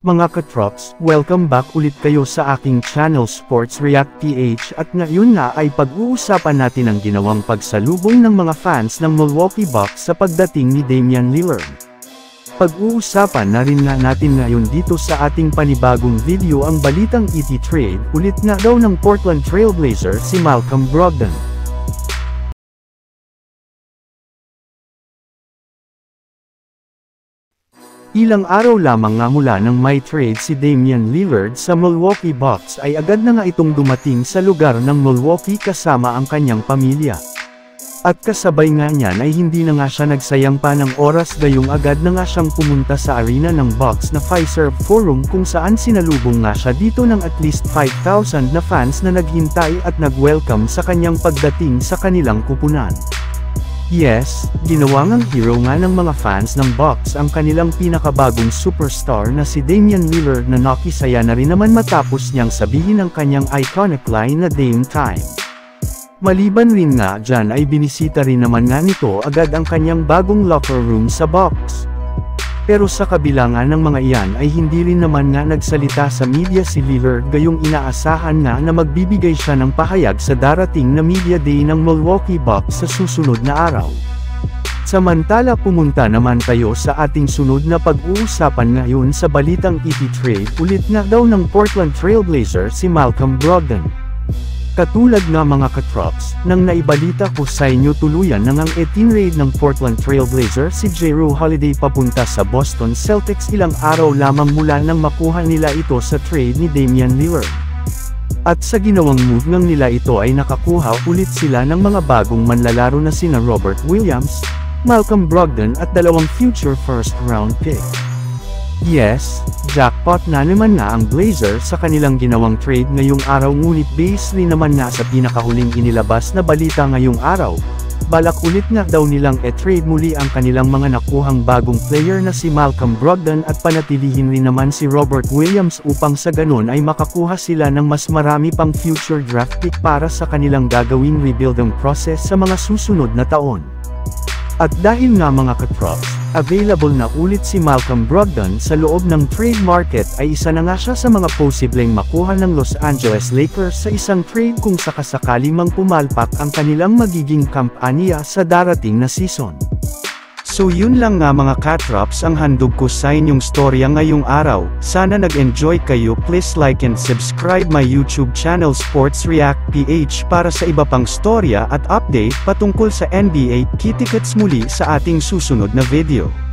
Mga katrops, welcome back ulit kayo sa aking channel Sports React PH at ngayon nga ay pag-uusapan natin ang ginawang pagsalubong ng mga fans ng Milwaukee Bucks sa pagdating ni Damian Lillard. Pag-uusapan na rin nga natin ngayon dito sa ating panibagong video ang balitang trade ulit nga daw ng Portland Trail Blazers si Malcolm Brogdon. Ilang araw lamang nga mula nang may trade si Damian Lillard sa Milwaukee Bucks ay agad na nga itong dumating sa lugar ng Milwaukee kasama ang kanyang pamilya. At kasabay nga niyan ay hindi na nga siya nagsayang pa ng oras gayong agad na nga siyang pumunta sa arena ng Bucks na Fiserv Forum kung saan sinalubong nga siya dito ng at least 5,000 na fans na naghintay at nag-welcome sa kanyang pagdating sa kanilang kupunan. Yes, ginawa ngang hero nga ng mga fans ng Bucks ang kanilang pinakabagong superstar na si Damian Lillard na nakisaya na rin naman matapos niyang sabihin ang kanyang iconic line na Dame Time. Maliban rin nga dyan ay binisita rin naman nga nito agad ang kanyang bagong locker room sa Bucks. Pero sa kabila nga ng mga iyan ay hindi rin naman nga nagsalita sa media si Lillard gayong inaasahan nga na magbibigay siya ng pahayag sa darating na media day ng Milwaukee Bucks sa susunod na araw. Samantala pumunta naman tayo sa ating sunod na pag-uusapan ngayon sa balitang trade ulit nga daw ng Portland Trail Blazers si Malcolm Brogdon. Katulad nga mga katrops, nang naibalita ko sa inyo tuluyan nang ang raid ng Portland Trail Blazers si Jrue Holiday papunta sa Boston Celtics ilang araw lamang mula nang makuha nila ito sa trade ni Damian Lillard. At sa ginawang move ng nila ito ay nakakuha ulit sila ng mga bagong manlalaro na sina Robert Williams, Malcolm Brogdon at dalawang future first round pick. Yes, jackpot na naman nga ang Blazers sa kanilang ginawang trade ngayong araw ngunit base rin naman nga sa pinakahuling inilabas na balita ngayong araw. Balak ulit nga daw nilang trade muli ang kanilang mga nakuhang bagong player na si Malcolm Brogdon at panatilihin rin naman si Robert Williams upang sa ganon ay makakuha sila ng mas marami pang future draft pick para sa kanilang gagawing rebuilding process sa mga susunod na taon. At dahil nga mga katrops, available na ulit si Malcolm Brogdon sa loob ng trade market ay isa na nga siya sa mga posibleng makuha ng Los Angeles Lakers sa isang trade kung sakasakali mang pumalpak ang kanilang magiging kampanya sa darating na season. So yun lang nga mga katrops ang handog ko sa inyong storya ngayong araw. Sana nag-enjoy kayo. Please like and subscribe my YouTube channel Sports React PH para sa iba pang storya at update patungkol sa NBA. Kita-kits muli sa ating susunod na video.